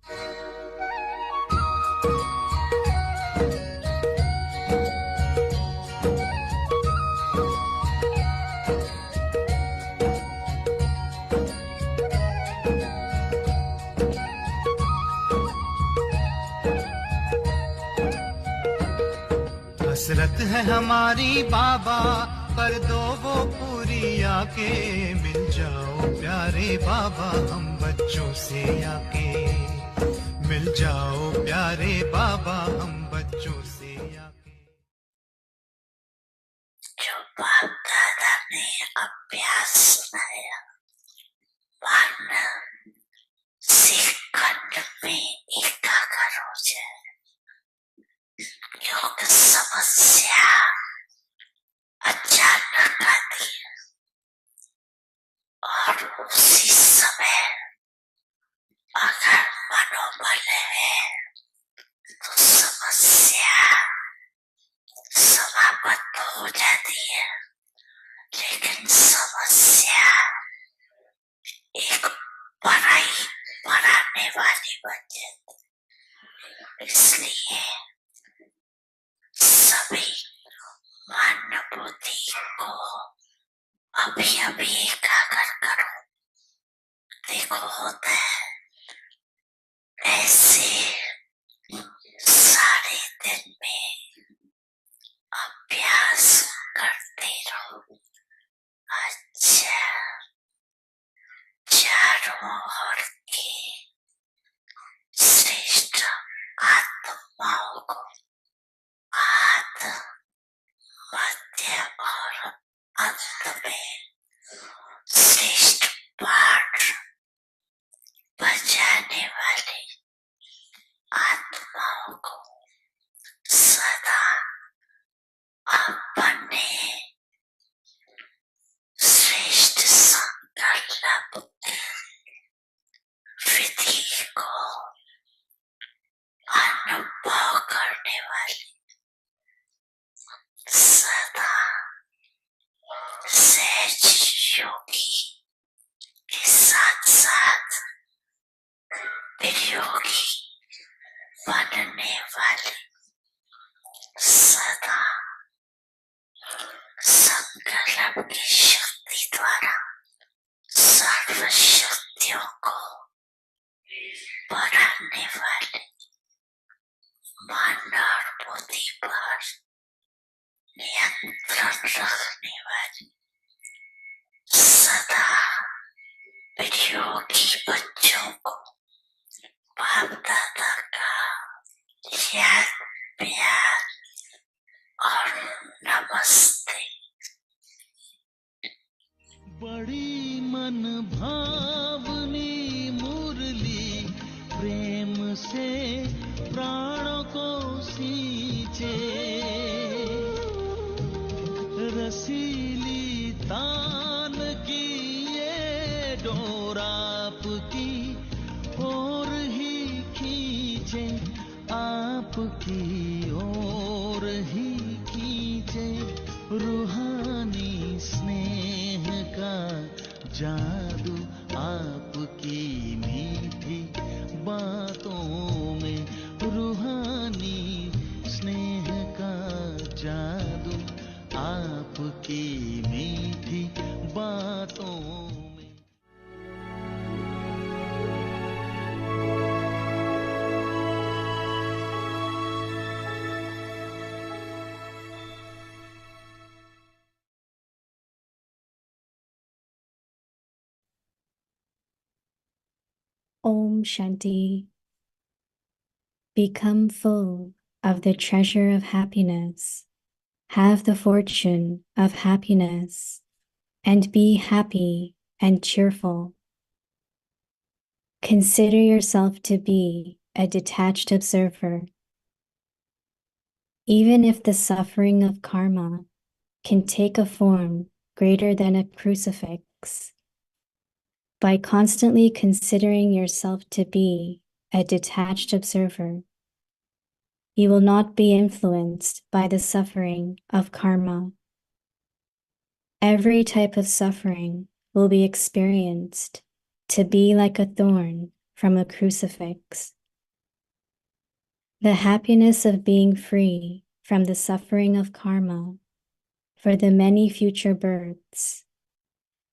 हसरत है हमारी बाबा, कर दो वो पूरी आके। मिल जाओ प्यारे बाबा हम बच्चों से आके। मिल जाओ प्यारे बाबा हम बच्चों से आके। जो बाप दादा ने अभ्यास सुनाया, मानना सेकंड में एकाग्र हो जाए। योग समस्या अचानक आती है और उसी समय अगर मनोबल है तो समस्या समाप्त हो जाती है। लेकिन समस्या एक बढ़ाने वाली बन जाती है। इसलिए सभी मन बुद्धि को अभी एकाग्र करो। देखो होता है ऐसे सारे दिन में अभ्यास करते रहो। अच्छा, चारों ओर के श्रेष्ठ आत्माओं को आदि, मध्य और अंत में श्रेष्ठ पाठ बजाने वाली आत्माओं को सदा अपने श्रेष्ठ संकल्प विधि को अनुभव करने वाली सदा सहज योगी के साथ साथ वियोगी बनने वाली सदा संकल्प की शक्ति द्वारा सर्व शक्तियों को बढ़ाने वाली मन और बुद्धि पर नियंत्रण रखने वाली सदा वियोगी बच्चों को बाप दादा का याद, प्यार और नमस्ते। बड़ी मन भावनी मुरली प्रेम से प्राणों को सींचे। रसीली तान की ये डोर आपकी ओर ही खींचे, आपकी ओर ही खींचे। रूहानी स्नेह का जादू आपकी मीठी बातों में। रूहानी स्नेह का जादू आपकी मीठी बातों में। Om Shanti. Become full of the treasure of happiness. Have the fortune of happiness, and be happy and cheerful. Consider yourself to be a detached observer. Even if the suffering of karma can take a form greater than a crucifix, by constantly considering yourself to be a detached observer, you will not be influenced by the suffering of karma. Every type of suffering will be experienced to be like a thorn from a crucifix. The happiness of being free from the suffering of karma for the many future births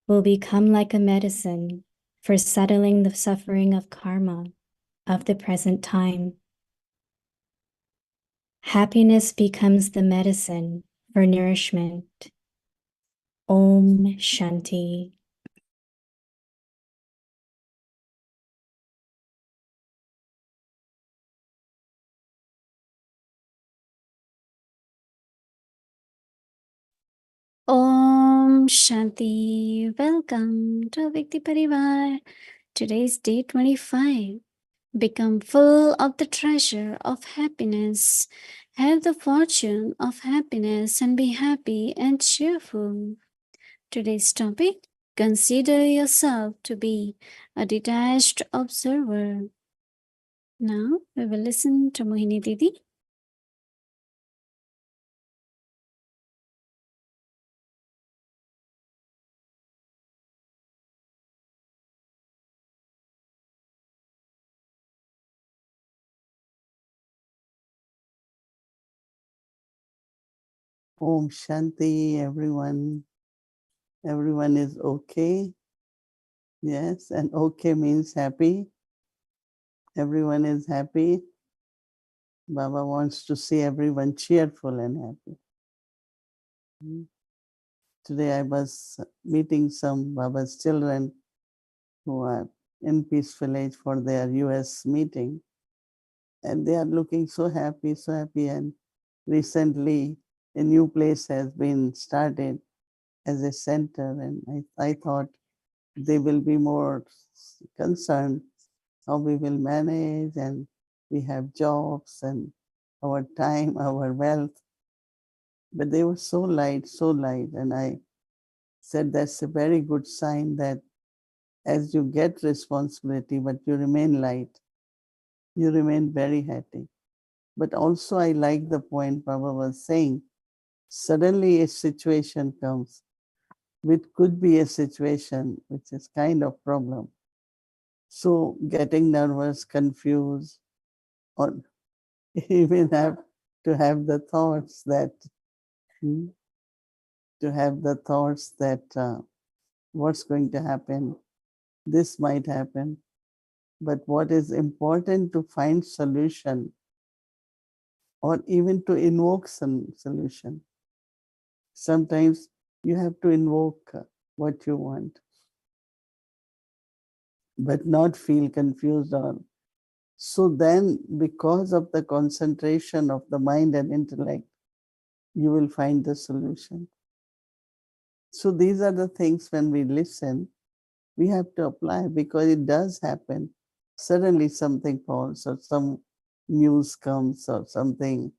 will become like a medicine for settling the suffering of karma of the present time. Happiness becomes the medicine for nourishment. Om Shanti. Om Shanti. Welcome to Vikti Parivar. Today's day 25. Become full of the treasure of happiness. Have the fortune of happiness and be happy and cheerful. Today's topic, consider yourself to be a detached observer. Now we will listen to Mohini Didi. Om Shanti, everyone. Everyone is okay. Yes, and okay means happy. Everyone is happy. Baba wants to see everyone cheerful and happy. Today I was meeting some Baba's children who are in Peace Village for their US meeting. And they are looking so happy, so happy. And recently a new place has been started as a center. And I thought they will be more concerned how we will manage, and we have jobs and our time, our wealth. But they were so light, so light. And I said that's a very good sign that as you get responsibility, but you remain light, you remain very happy. But also I like the point Baba was saying, suddenly a situation comes, which could be a situation which is kind of problem. So getting nervous, confused, or even have to have the thoughts that what's going to happen, this might happen. But what is important to find solution, or even to invoke some solution. Sometimes you have to invoke what you want, but not feel confused or so. Then because of the concentration of the mind and intellect, you will find the solution. So these are the things when we listen, we have to apply, because it does happen. Suddenly something falls, or some news comes, or something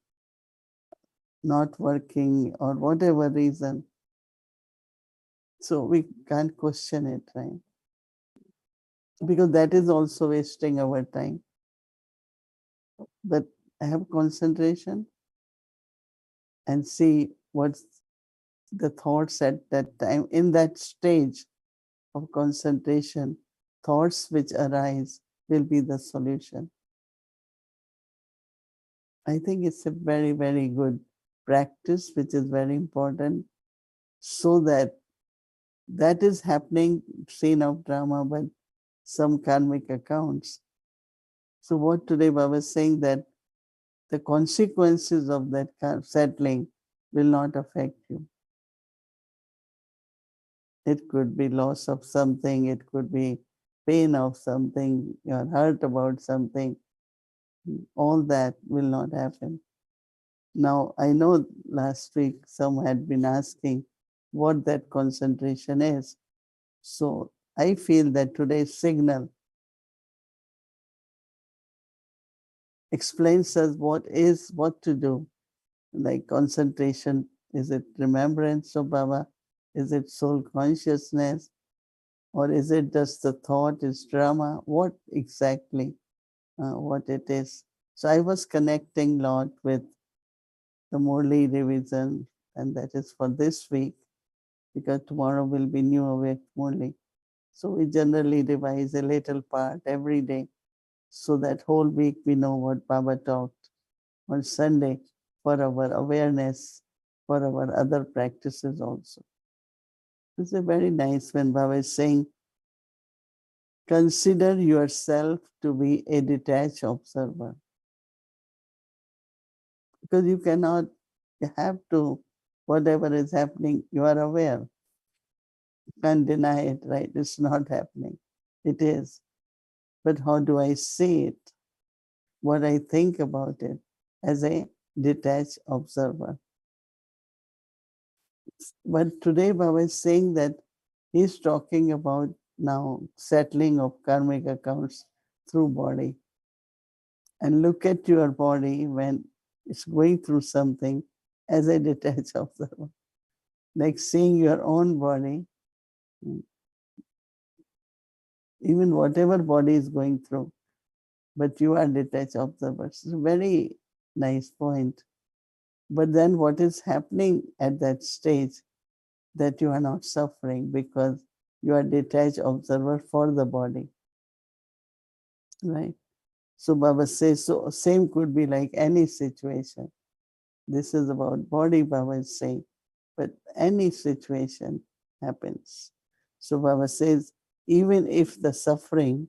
not working, or whatever reason. So we can't question it, right? Because that is also wasting our time. But have concentration and see what's the thoughts at that time. In that stage of concentration, thoughts which arise will be the solution. I think it's a very, very good practice, which is very important, so that is happening, scene of drama, but some karmic accounts. So what today Baba is saying, that the consequences of that settling will not affect you. It could be loss of something, it could be pain of something, you're hurt about something. All that will not happen. Now, I know last week some had been asking what that concentration is. So I feel that today's signal explains us what to do. Like concentration, is it remembrance of Baba? Is it soul consciousness? Or is it just the thought, is drama? What exactly, what it is? So I was connecting a lot with the Murli revision, and that is for this week, because tomorrow will be New Awake Murli. So we generally revise a little part every day, so that whole week we know what Baba talked. on Sunday for our awareness, for our other practices also. It's a very nice when Baba is saying, consider yourself to be a detached observer. Because you cannot, you have to, whatever is happening, you are aware. You can't deny it, right? It's not happening. It is. But how do I see it? What I think about it as a detached observer. But today Baba is saying that he's talking about now settling of karmic accounts through body. And look at your body when it's going through something as a detached observer. Like seeing your own body, even whatever body is going through, but you are detached observers. It's a very nice point. But then what is happening at that stage, that you are not suffering because you are detached observer for the body, right? So Baba says, so same could be like any situation. This is about body, Baba is saying, but any situation happens. So Baba says, even if the suffering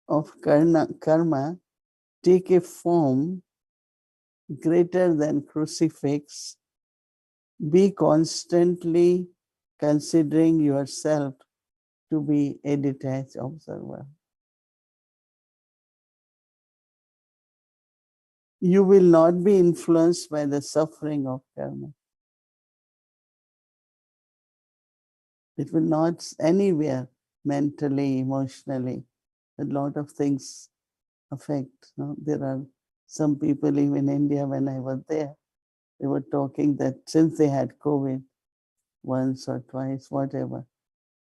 of karma take a form greater than crucifix, be constantly considering yourself to be a detached observer. You will not be influenced by the suffering of karma. It will not anywhere, mentally, emotionally. A lot of things affect. No? There are some people, even in India, when I was there, they were talking that since they had COVID once or twice, whatever,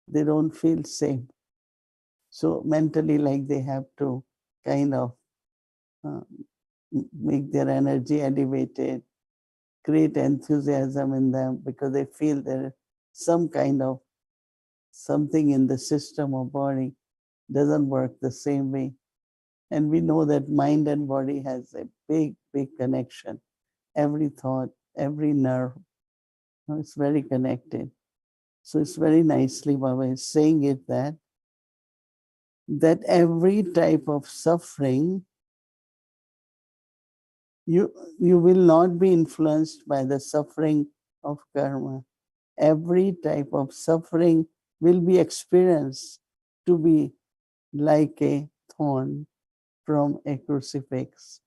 they don't feel same. So mentally, like they have to kind of uh, make their energy elevated, create enthusiasm in them because they feel there is some kind of something in the system or body doesn't work the same way. And we know that mind and body has a big, big connection. Every thought, every nerve, it's very connected. So it's very nicely Baba is saying it that every type of suffering, you will not be influenced by the suffering of karma. Every type of suffering will be experienced to be like a thorn from a crucifix.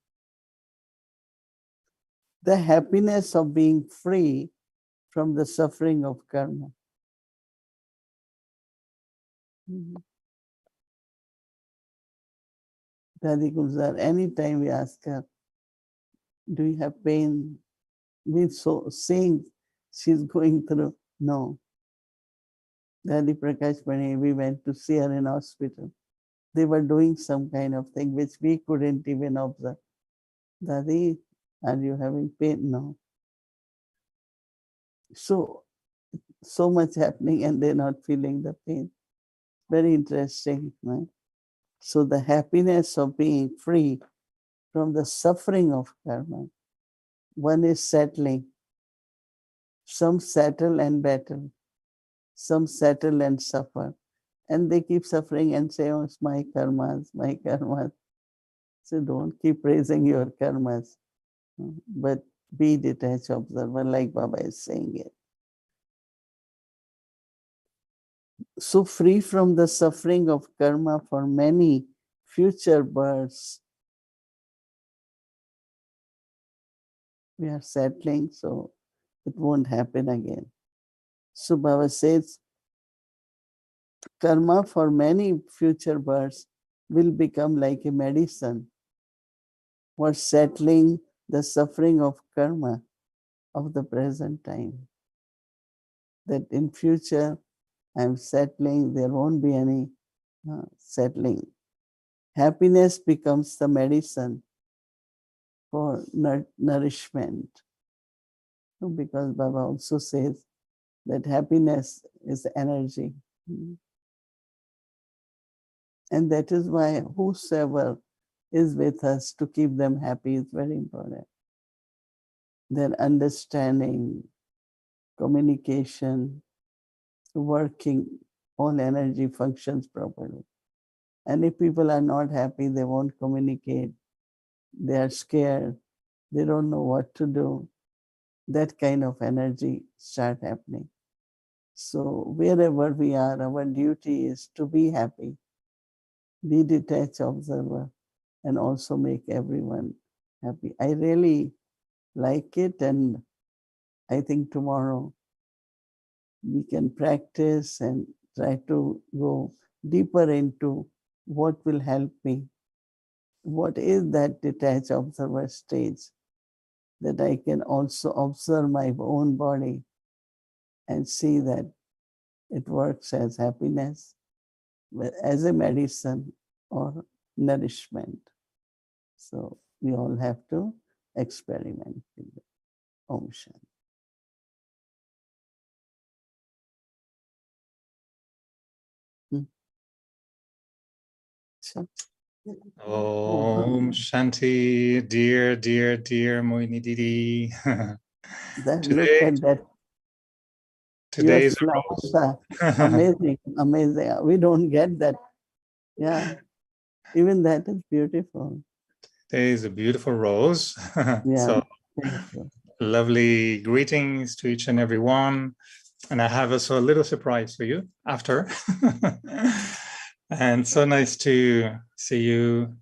The happiness of being free from the suffering of karma. Daddy Gulzar, anytime we ask her, do you have pain? We so saying she's going through, no. Daddy Prakash Pani, we went to see her in hospital. They were doing some kind of thing which we couldn't even observe. Daddy, are you having pain? No. So much happening and they're not feeling the pain. Very interesting, right? So the happiness of being free from the suffering of karma, one is settling. Some settle and battle, some settle and suffer. And they keep suffering and say, oh, it's my karmas, my karmas. So don't keep praising your karmas, but be detached observer, like Baba is saying it. So free from the suffering of karma for many future births. We are settling, so it won't happen again. So Baba says, karma for many future births will become like a medicine for settling the suffering of karma of the present time. That in future, I'm settling, there won't be any settling. Happiness becomes the medicine for nourishment. Because Baba also says that happiness is energy. And that is why whosoever is with us to keep them happy is very important. their understanding, communication, working, all energy functions properly. And if people are not happy, they won't communicate, they are scared, they don't know what to do, that kind of energy start happening. So wherever we are, our duty is to be happy, be detached observer, and also make everyone happy. I really like it, and I think tomorrow we can practice and try to go deeper into what will help me. What is that detached observer stage that I can also observe my own body and see that it works as happiness, as a medicine or nourishment. So we all have to experiment with it. Om Shanti. Om Shanti, dear, dear, dear Mohini Didi. Then look Today, at that. Your today's a flowers are rose. amazing, amazing. We don't get that. Yeah, even that is beautiful. Today is a beautiful rose. Yeah, So thank you. lovely greetings to each and every one. And I have also a little surprise for you after. And so nice to see you.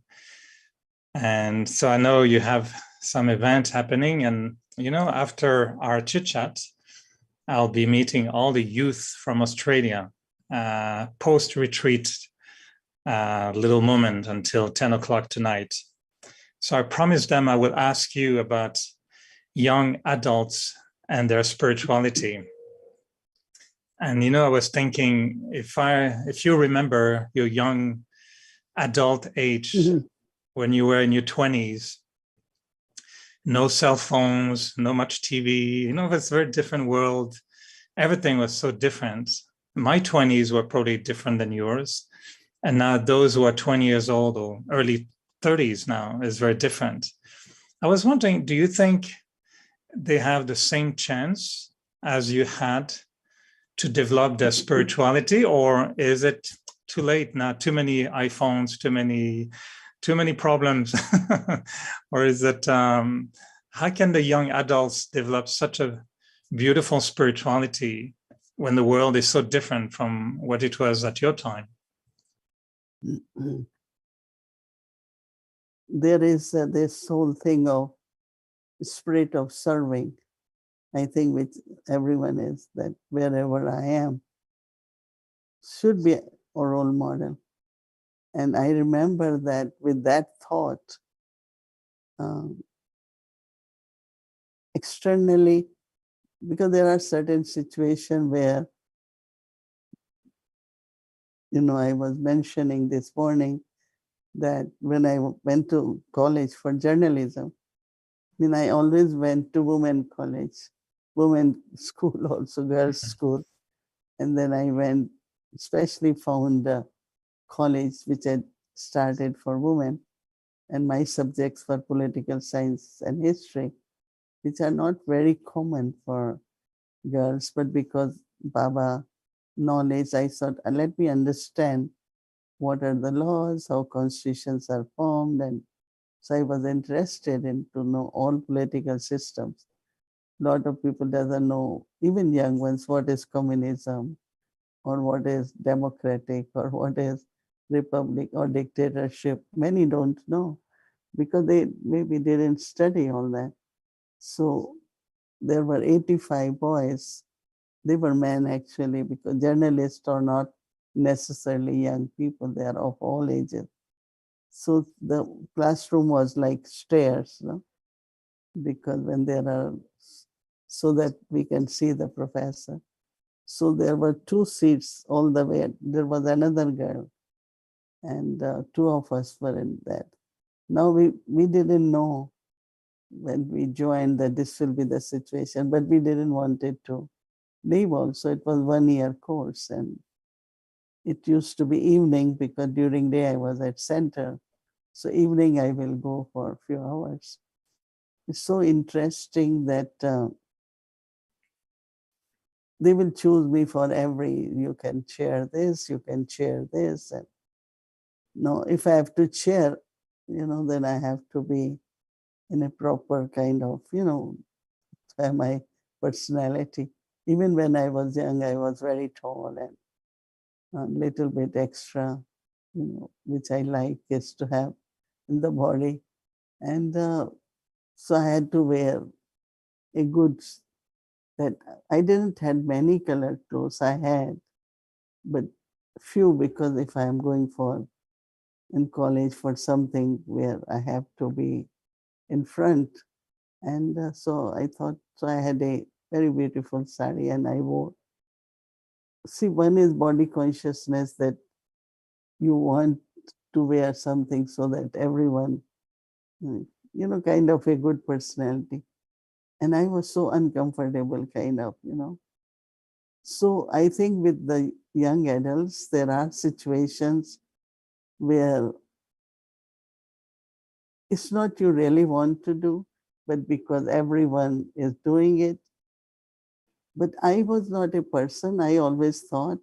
And so I know you have some event happening, and you know, after our chit chat, I'll be meeting all the youth from Australia post retreat little moment until 10 o'clock tonight. So I promised them I will ask you about young adults and their spirituality. And you know, I was thinking, if you remember your young adult age when you were in your 20s, no cell phones, no much TV, you know, it's a very different world. Everything was so different. My 20s were probably different than yours. And now those who are 20 years old or early 30s now is very different. I was wondering, do you think they have the same chance as you had to develop their spirituality, or is it too late now? Too many iPhones, too many problems, or is it? How can the young adults develop such a beautiful spirituality when the world is so different from what it was at your time? There is this whole thing of spirit of serving, I think, which everyone is, that wherever I am should be a role model. And I remember that with that thought, externally, because there are certain situations where, you know, I was mentioning this morning that when I went to college for journalism, I mean, I always went to women college, women school, also girls school. And then I went, especially found a college which had started for women. And my subjects were political science and history, which are not very common for girls. But because Baba knowledge, I thought, let me understand what are the laws, how constitutions are formed. And so I was interested in to know all political systems. A lot of people doesn't know, even young ones, what is communism or what is democratic or what is republic or dictatorship. Many don't know because they maybe didn't study all that. So there were 85 boys. They were men actually, because journalists are not necessarily young people, they are of all ages. So the classroom was like stairs, no? Because when there are, so that we can see the professor. So there were 2 seats all the way. There was another girl, and 2 of us were in that. Now we didn't know when we joined that this will be the situation, but we didn't want it to leave also. It was 1-year course, and it used to be evening because during day I was at center. So evening I will go for a few hours. It's so interesting that they will choose me for every, you can chair this, you can chair this. And no, if I have to chair, then I have to be in a proper kind of, my personality. Even when I was young, I was very tall and a little bit extra, which I like is to have in the body. And so I had to wear a good, that I didn't had many colored clothes. I had, but few, because if I am going for in college for something where I have to be in front. And so I thought, so I had a very beautiful sari and I wore. See, one is body consciousness, that you want to wear something so that everyone, kind of a good personality. And I was so uncomfortable, kind of. So I think with the young adults, there are situations where it's not you really want to do, but because everyone is doing it. But I was not a person. I always thought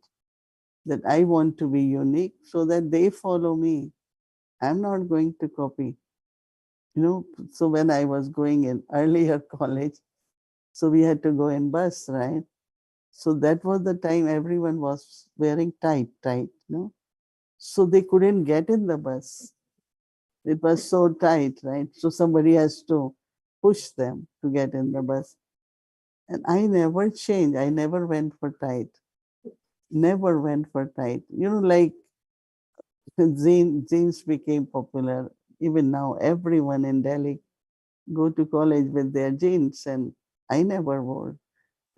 that I want to be unique so that they follow me. I'm not going to copy. So when I was going in earlier college, so we had to go in bus, right? So that was the time everyone was wearing tight, So they couldn't get in the bus. It was so tight, right? So somebody has to push them to get in the bus. And I never changed. I never went for tight. Never went for tight. Like jeans became popular. Even now, everyone in Delhi go to college with their jeans, and I never wore.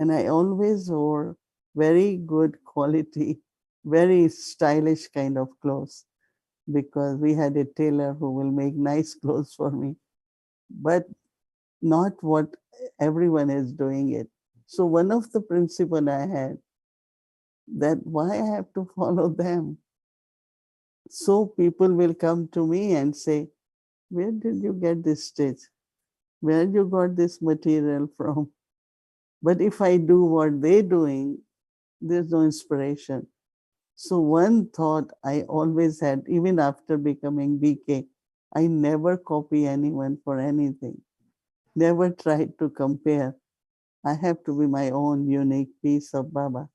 And I always wore very good quality, very stylish kind of clothes, because we had a tailor who will make nice clothes for me, but not what everyone is doing it. So one of the principle I had, that why I have to follow them. So people will come to me and say, where did you get this stitch? Where you got this material from? But if I do what they're doing, there's no inspiration. So one thought I always had, even after becoming BK, I never copy anyone for anything. Never tried to compare. I have to be my own unique piece of Baba.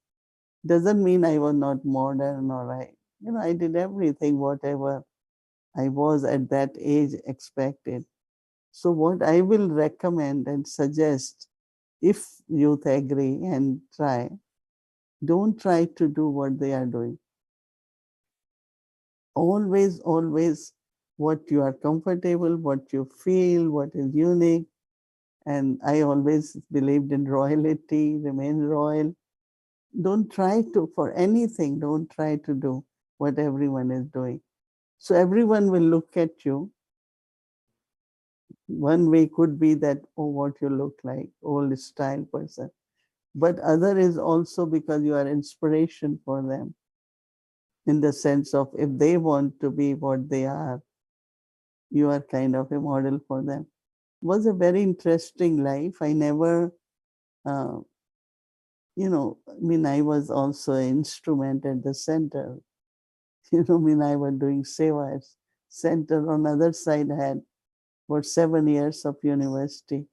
Doesn't mean I was not modern, or I did everything, whatever I was at that age expected. So what I will recommend and suggest, if youth agree and try, don't try to do what they are doing. Always what you are comfortable, what you feel, what is unique. And I always believed in royalty, remain royal. Don't try to, for anything, don't try to do what everyone is doing. So everyone will look at you. One way could be that, oh, what you look like, old style person. But other is also because you are inspiration for them, in the sense of if they want to be what they are, you are kind of a model for them. It was a very interesting life. I never, uh, I was also an instrument at the center. I was doing seva center. On the other side, I had about 7 years of university.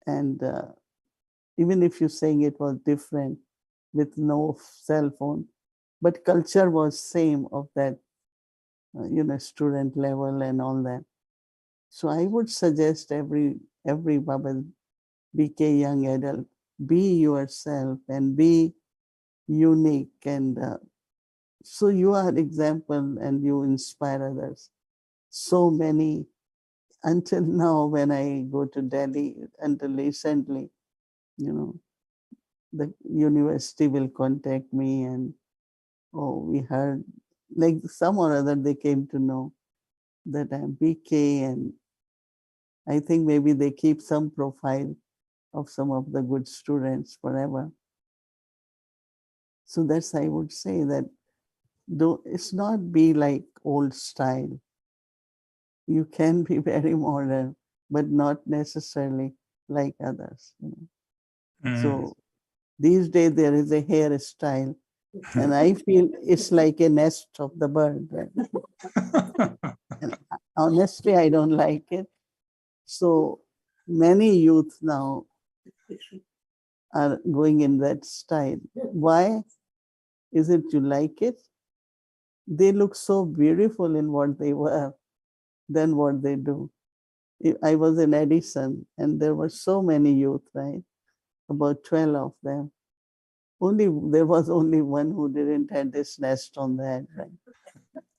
And even if you're saying it was different with no cell phone, but culture was same of that, student level and all that. So I would suggest every Baba BK young adult, be yourself and be unique. And so you are example and you inspire others. So many, until now, when I go to Delhi, until recently, the university will contact me and, oh, we heard, like some or other, they came to know that I'm BK, and I think maybe they keep some profile of some of the good students forever. So that's, I would say that it's not be like old style. You can be very modern, but not necessarily like others. Mm. So these days there is a hairstyle, and I feel it's like a nest of the bird. Right? And honestly, I don't like it. So many youth now are going in that style. Why is it you like it? They look so beautiful in what they wear than what they do. I was in Edison and there were so many youth, right? About 12 of them. There was only one who didn't have this nest on the head, right?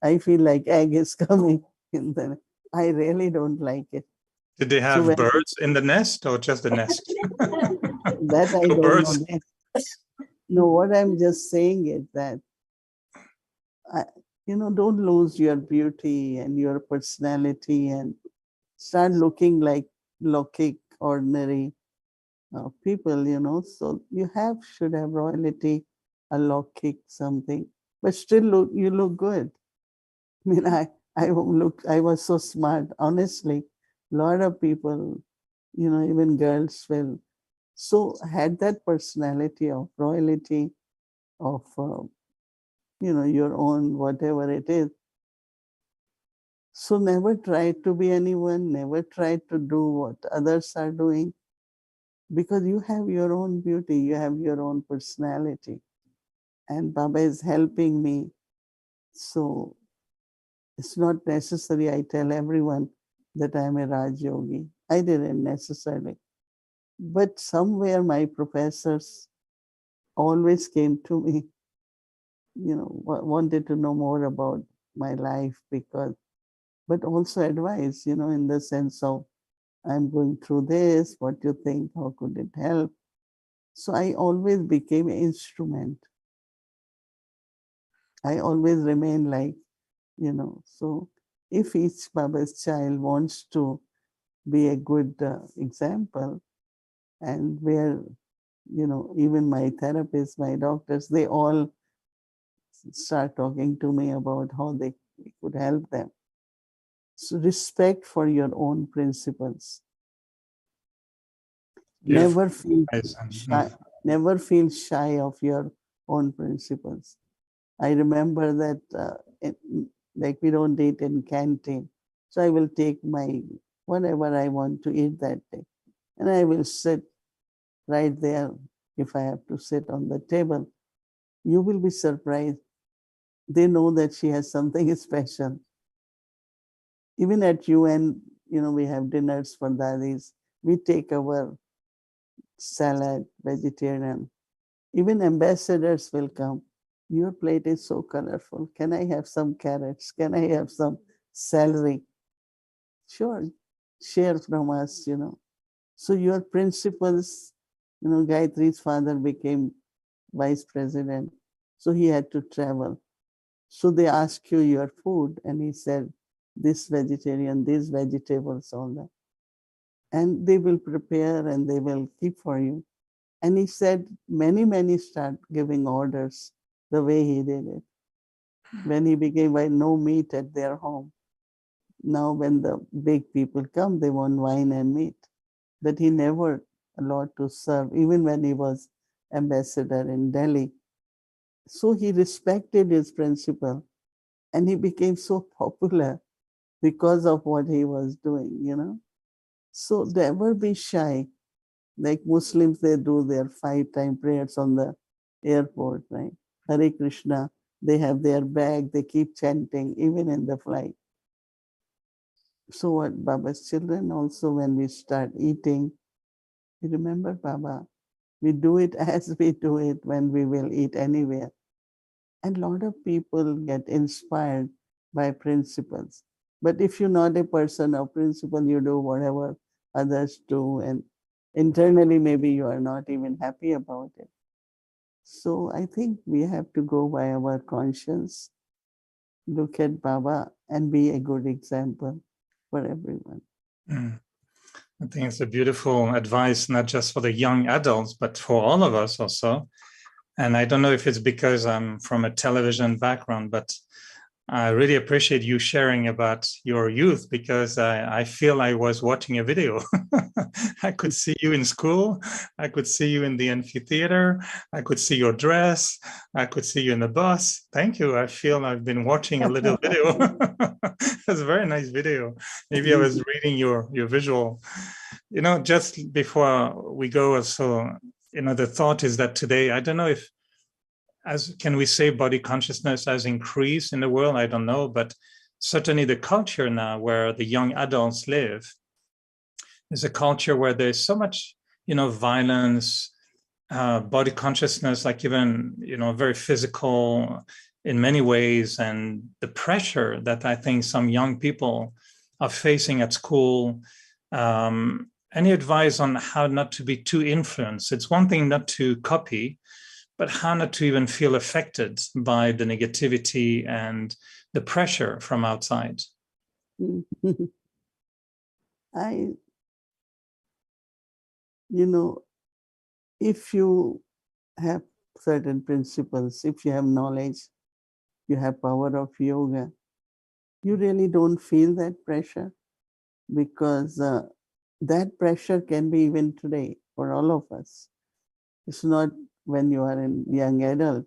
I feel like egg is coming in there. I really don't like it. Did they So have when birds in the nest or just the nest? that I No don't know. birds. No, what I'm just saying is that don't lose your beauty and your personality and start looking like lockic, ordinary people, So you should have royalty, a lockic, something, but still you look good. I mean, I was so smart. Honestly, a lot of people, even girls had that personality of royalty, of, your own, whatever it is. So never try to be anyone, never try to do what others are doing, because you have your own beauty, you have your own personality. And Baba is helping me. So it's not necessary I tell everyone that I'm a Raj Yogi. I didn't necessarily. But somewhere my professors always came to me, wanted to know more about my life, but also advice, in the sense of, I'm going through this, what do you think, how could it help? So I always became an instrument. I always remain like, so if each Baba's child wants to be a good example, and where, even my therapists, my doctors, they all start talking to me about how they could help them. So respect for your own principles. Beautiful. Never feel Amazing. shy. Never feel shy of your own principles. I remember that like we don't eat in canteen, so I will take my whatever I want to eat that day, and I will sit right there. If I have to sit on the table, you will be surprised. They know that she has something special. Even at UN, we have dinners for daddies. We take our salad, vegetarian. Even ambassadors will come. Your plate is so colorful. Can I have some carrots? Can I have some celery? Sure, share from us, So your principles, Gayatri's father became vice president, so he had to travel. So they ask you your food, and he said, this vegetarian, these vegetables, all that. And they will prepare and they will keep for you. And he said, many start giving orders the way he did it. When he became by no meat at their home. Now when the big people come, they want wine and meat. But he never allowed to serve, even when he was ambassador in Delhi. So he respected his principle, and he became so popular because of what he was doing. So never be shy. Like Muslims, they do their 5-time prayers on the airport, right? Hare Krishna, they have their bag, they keep chanting even in the flight. So what Baba's children also, when we start eating, you remember Baba, we do it as we do it when we will eat anywhere. And a lot of people get inspired by principles. But if you're not a person of principle, you do whatever others do, and internally maybe you are not even happy about it. So I think we have to go by our conscience, look at Baba, and be a good example for everyone. I think it's a beautiful advice, not just for the young adults, but for all of us also. And I don't know if it's because I'm from a television background, but I really appreciate you sharing about your youth, because I feel I was watching a video. I could see you in school. I could see you in the amphitheater. I could see your dress. I could see you in the bus. Thank you. I feel I've been watching a little video. That's a very nice video. Maybe I was reading your visual. You know, just before we go, so, you know, the thought is that today, I don't know if, as can we say body consciousness has increased in the world? I don't know, but certainly the culture now where the young adults live is a culture where there's so much, you know, violence, body consciousness, like even, you know, very physical in many ways, and the pressure that I think some young people are facing at school. Any advice on how not to be too influenced? It's one thing not to copy, but how not to even feel affected by the negativity and the pressure from outside. You know, if you have certain principles, if you have knowledge, you have power of yoga, you really don't feel that pressure, because that pressure can be even today for all of us. It's not when you are a young adult.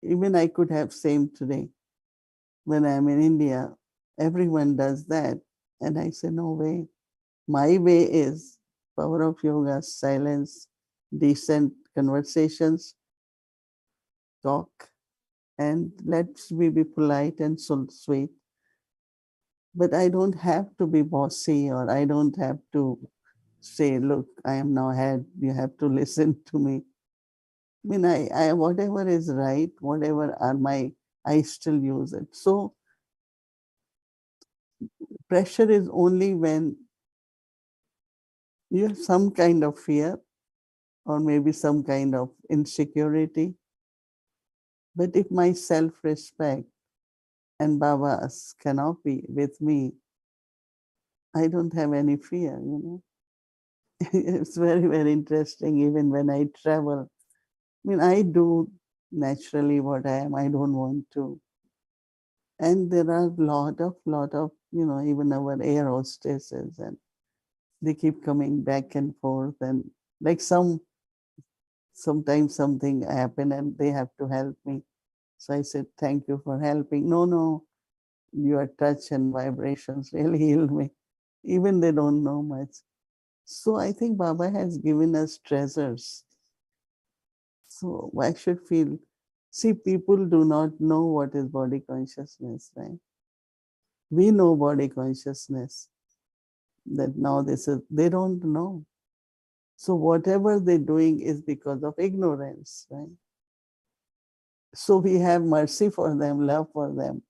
Even I could have same today. When I'm in India, everyone does that. And I say, no way. My way is power of yoga, silence, decent conversations, talk, and let's be polite and so sweet. But I don't have to be bossy, or I don't have to say, look, I am now head, you have to listen to me. I mean, I whatever is right, whatever are my, I still use it. So pressure is only when you have some kind of fear, or maybe some kind of insecurity. But if my self-respect and Baba's canopy with me, I don't have any fear, you know. It's very, very interesting. Even when I travel, I mean, I do naturally what I am. I don't want to. And there are lot of, you know, even our air hostesses, and they keep coming back and forth, and like sometimes something happen and they have to help me. So I said, thank you for helping. No, your touch and vibrations really healed me. Even they don't know much. So I think Baba has given us treasures. So why should feel? See, people do not know what is body consciousness, right? We know body consciousness. That now they don't know. So whatever they're doing is because of ignorance, right? So we have mercy for them, love for them.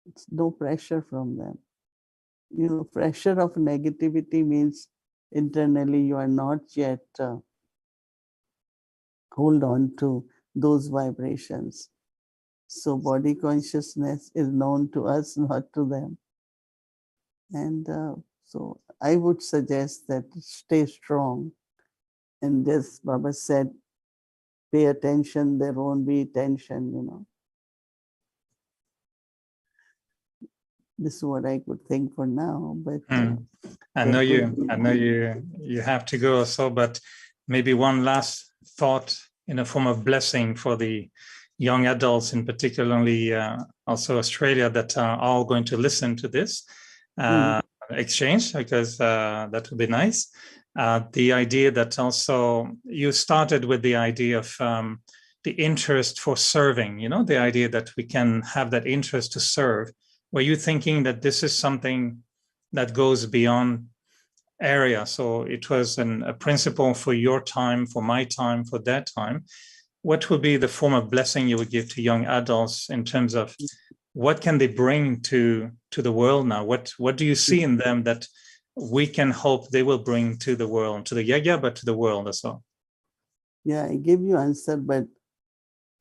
It's no pressure from them. You know, pressure of negativity means internally you are not yet hold on to those vibrations. So body consciousness is known to us, not to them. And so I would suggest that stay strong. And as Baba said, pay attention, there won't be tension, you know. This is what I could think for now, but I know you have to go also, but maybe one last thought in a form of blessing for the young adults, in particularly also Australia, that are all going to listen to this exchange, because that would be nice. The idea that also you started with the idea of the interest for serving, you know, the idea that we can have that interest to serve. Were you thinking that this is something that goes beyond area? So it was a principle for your time, for my time, for their time. What would be the form of blessing you would give to young adults in terms of what can they bring to the world now? What do you see in them that we can hope they will bring to the world, to the yagya, but to the world as well? Yeah, I give you answer, but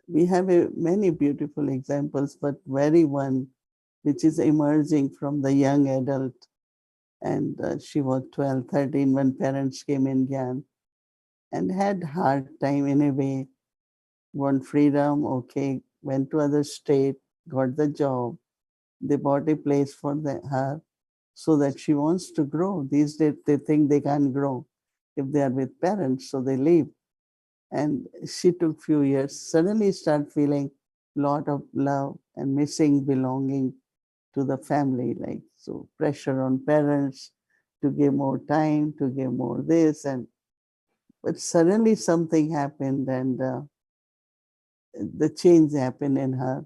we have many beautiful examples, but very one which is emerging from the young adult. And she was 12, 13 when parents came in Gyan and had hard time in a way, want freedom, okay, went to other state, got the job. They bought a place for her so that she wants to grow. These days, they think they can't grow if they are with parents, so they leave. And she took few years, suddenly start feeling lot of love and missing belonging to the family, like so pressure on parents to give more time, to give more this, and but suddenly something happened and the change happened in her.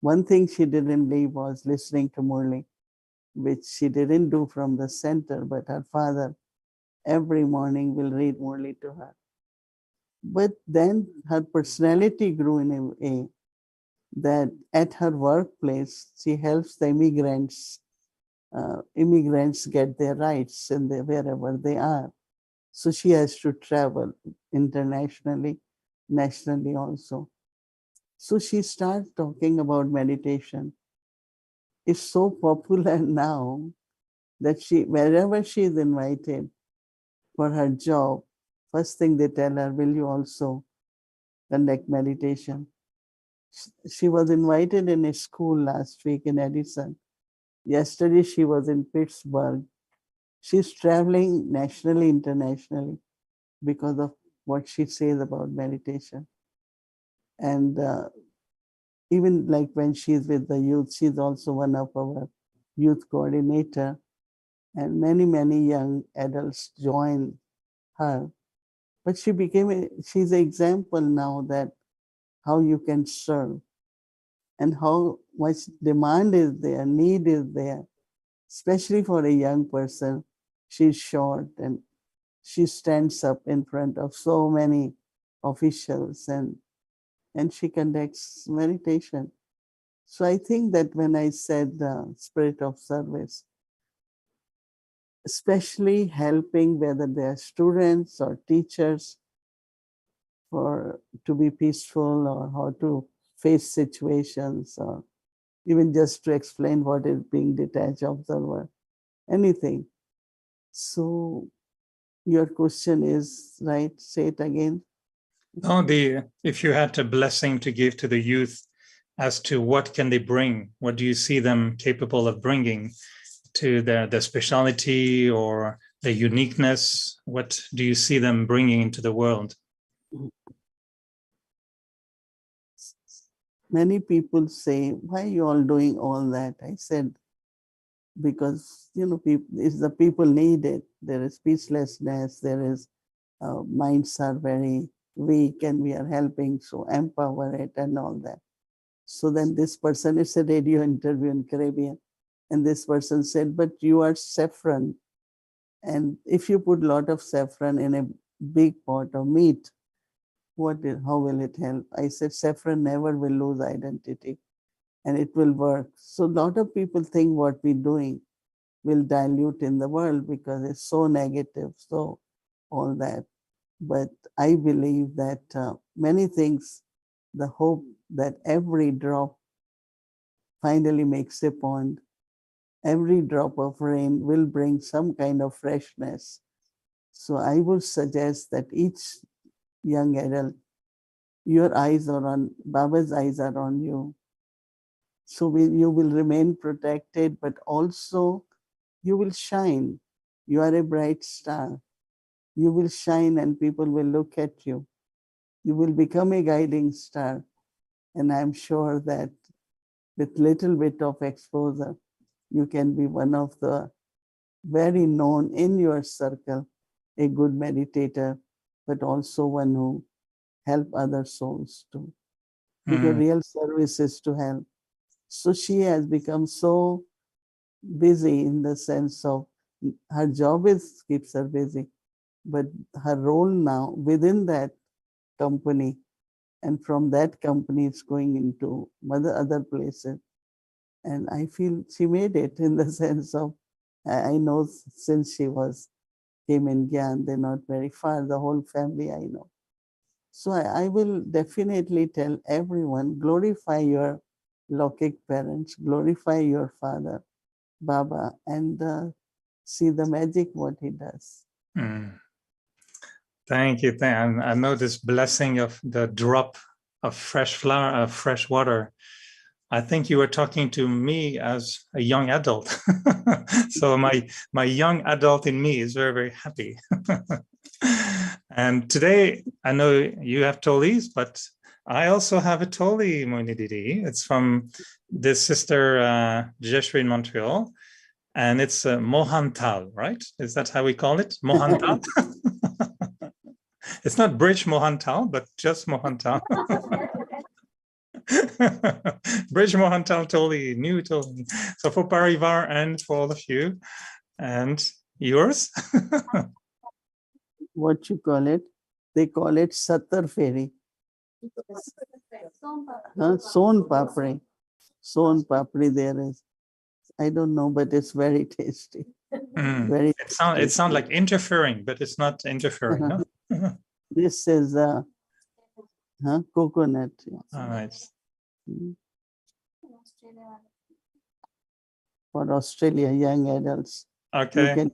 One thing she didn't leave was listening to Murli, which she didn't do from the center, but her father every morning will read Murli to her. But then her personality grew in a way that at her workplace, she helps the immigrants get their rights in wherever they are. So she has to travel internationally, nationally also. So she starts talking about meditation. It's so popular now that wherever she is invited for her job, first thing they tell her, will you also conduct meditation? She was invited in a school last week in Edison. Yesterday she was in Pittsburgh. She's traveling nationally, internationally because of what she says about meditation. And even like when she's with the youth, she's also one of our youth coordinator. And many, many young adults join her. But she's an example now that how you can serve and how much demand is there, need is there, especially for a young person. She's short and she stands up in front of so many officials and she conducts meditation. So I think that when I said the spirit of service, especially helping whether they are students or teachers for to be peaceful or how to face situations or even just to explain what is being detached observer, anything. So your question is right, say it again. No, if you had a blessing to give to the youth as to what can they bring, what do you see them capable of bringing to the speciality or the uniqueness? What do you see them bringing into the world? Many people say, why are you all doing all that? I said, because it's the people need it. There is peacelessness, there is minds are very weak and we are helping, so empower it and all that. So then this person, it's a radio interview in Caribbean, and this person said, but you are saffron. And if you put a lot of saffron in a big pot of meat, how will it help? I said, saffron never will lose identity and it will work. So a lot of people think what we're doing will dilute in the world because it's so negative, so all that. But I believe that many things, the hope that every drop finally makes a pond, every drop of rain will bring some kind of freshness. So I would suggest that each young adult, your eyes are on, Baba's eyes are on you. So you will remain protected, but also you will shine. You are a bright star. You will shine and people will look at you. You will become a guiding star. And I'm sure that with little bit of exposure, you can be one of the very known in your circle, a good meditator, but also one who help other souls too. Because real service is to help. So she has become so busy in the sense of her job keeps her busy, but her role now within that company and from that company it's going into other places. And I feel she made it in the sense of, I know since she came in Gyan, they're not very far, the whole family I know. So I will definitely tell everyone, glorify your Lokik parents, glorify your father, Baba, and see the magic what he does. Thank you. I know this blessing of the drop of fresh water I think you were talking to me as a young adult. So my young adult in me is very, very happy. And today, I know you have tolis, but I also have a toli, Mohini Didi. It's from this sister Jeshri in Montreal, and it's Mohantal, right? Is that how we call it? Mohantal? It's not Bridge Mohantal, but just Mohantal. Bridge Mohantal toli, new toli. So for Parivar and for all of you, and yours? What you call it? They call it Sattar Feri. Son papri. Son papri there is. I don't know, but it's very tasty. Very It sounds like interfering, but it's not interfering. Huh? This is coconut. Yes. All right. For Australia, young adults. Okay. You can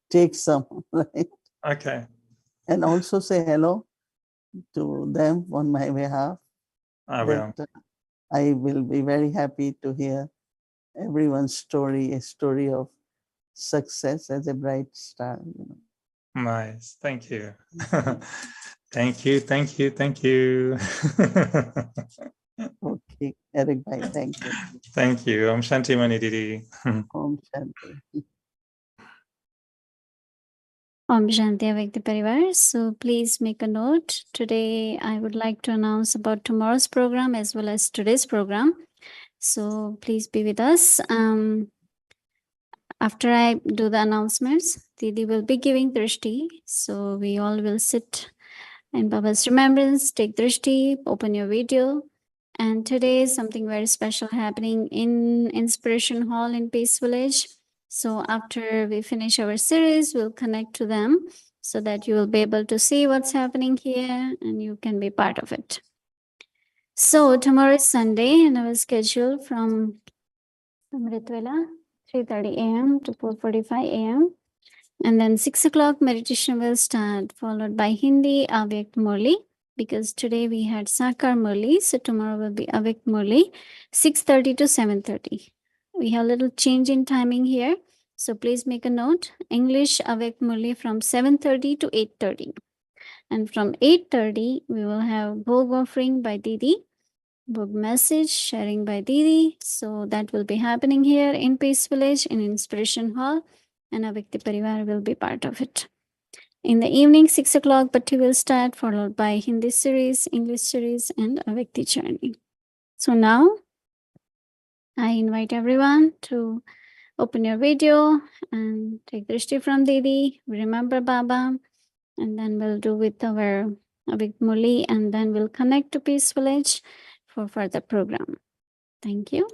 take some, right? Okay. And also say hello to them on my behalf. I will. I will be very happy to hear everyone's story, a story of success as a bright star. You know. Nice. Thank you. Thank you. Thank you. Thank you. Okay, Eric, bye. Thank you. Thank you. Om Shanti Mohini Didi. Om Shanti. Om Shanti Avyakti Parivar. So please make a note. Today I would like to announce about tomorrow's program as well as today's program. So please be with us. After I do the announcements, Didi will be giving drishti. So we all will sit in Baba's remembrance, take drishti, open your video. And today is something very special happening in Inspiration Hall in Peace Village. So after we finish our series, we'll connect to them so that you will be able to see what's happening here and you can be part of it. So tomorrow is Sunday and our schedule from Ritwela, 3:30 a.m. to 4:45 a.m. And then 6 o'clock meditation will start, followed by Hindi Avyakt Murli, because today we had Sakar Murli, so tomorrow will be Avyakt Murli, 6:30 to 7:30. We have a little change in timing here, so please make a note. English Avyakt Murli from 7:30 to 8:30. And from 8:30, we will have Bhog offering by Didi, Bhog message sharing by Didi. So that will be happening here in Peace Village in Inspiration Hall, and Avyakti Parivar will be part of it. In the evening, 6 o'clock, Bhakti will start, followed by Hindi series, English series, and Avyakti journey. So now, I invite everyone to open your video and take drishti from Didi. Remember Baba, and then we'll do with our Avyakt Murli, and then we'll connect to Peace Village for further program. Thank you.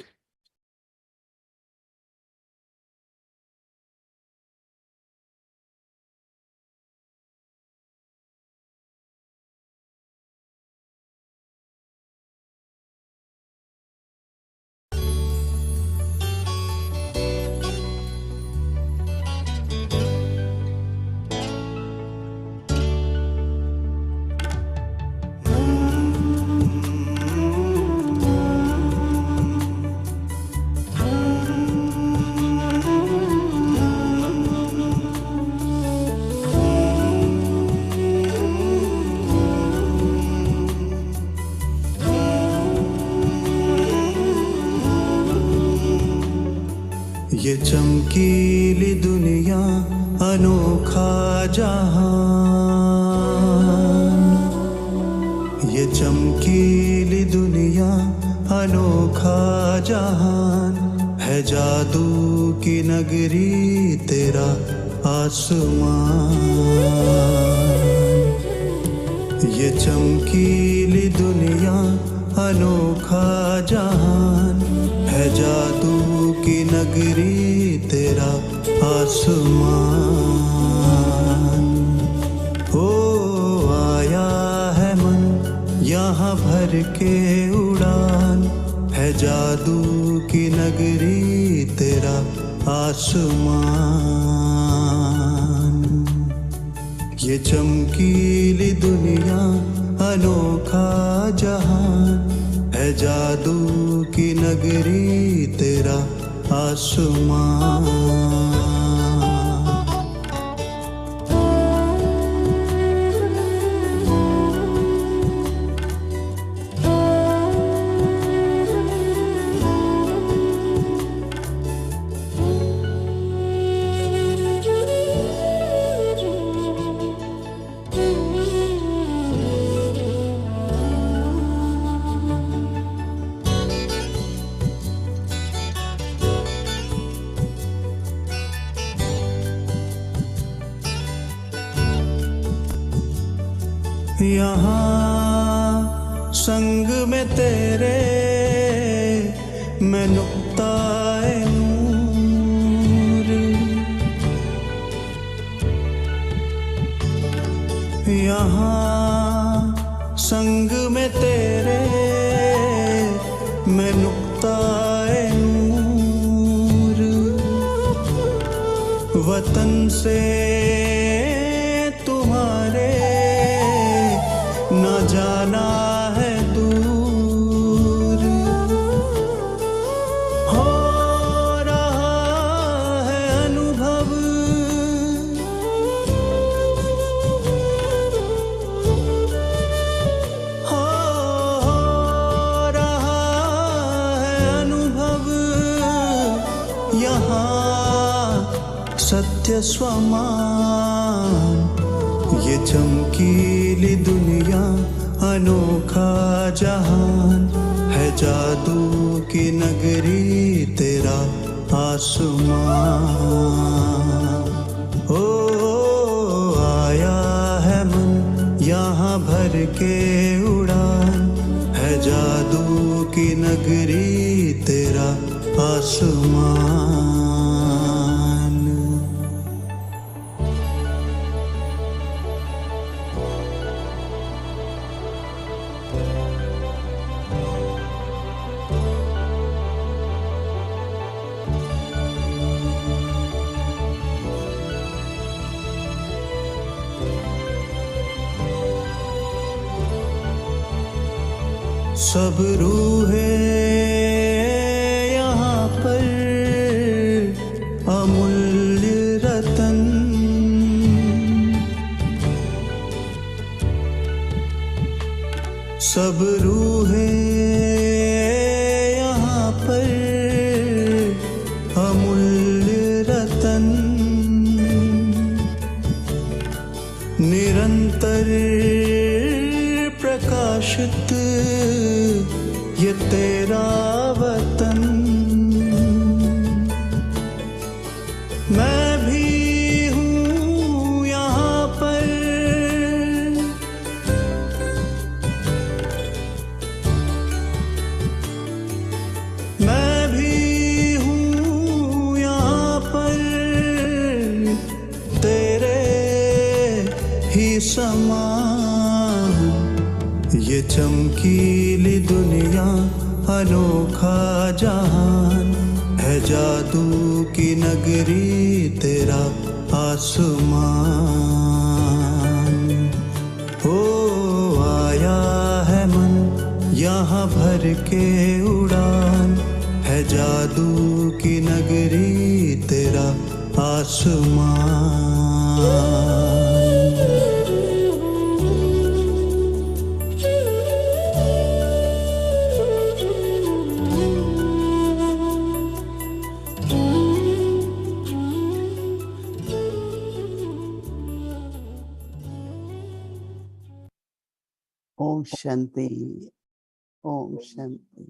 ये चमकीली दुनिया अनोखा जहान, ये चमकीली दुनिया अनोखा जहान है, जादू की नगरी तेरा आसमान। ये चमकीली दुनिया अनोखा जहान है, जादू की नगरी तेरा आसमान। ओ आया है मन यहाँ भर के उड़ान, है जादू की नगरी तेरा आसमान। ये चमकीली दुनिया अनोखा जहान है, जादू की नगरी तेरा आसमां। यहाँ संग में तेरे मैं नुक्ताए नूर, यहाँ संग में तेरे मैं नुक्ताए नूर, वतन से तुम्हारे न जाना है दूर, हो रहा है अनुभव हो रहा है अनुभव, यहाँ सत्य स्वमान ये चमकीली दुनिया अनोखा जहान है, जादू की नगरी तेरा आसमां। ओ आया है मन यहाँ भर के उड़ान, है जादू की नगरी तेरा आसमां। सब रूहें यहाँ पर अमूल्य रतन, सब रूहें यहाँ पर अमूल्य रतन, निरंतर प्रकाशित ये तेरा वतन। मैं भी हूँ यहाँ पर, मैं भी हूँ यहाँ पर, तेरे ही समान ये चमकीली दुनिया अनोखा जहान है, जादू की नगरी तेरा आसमान। ओ आया है मन यहाँ भर के उड़ान, है जादू की नगरी तेरा आसमान। ओम शांति, ओम शांति।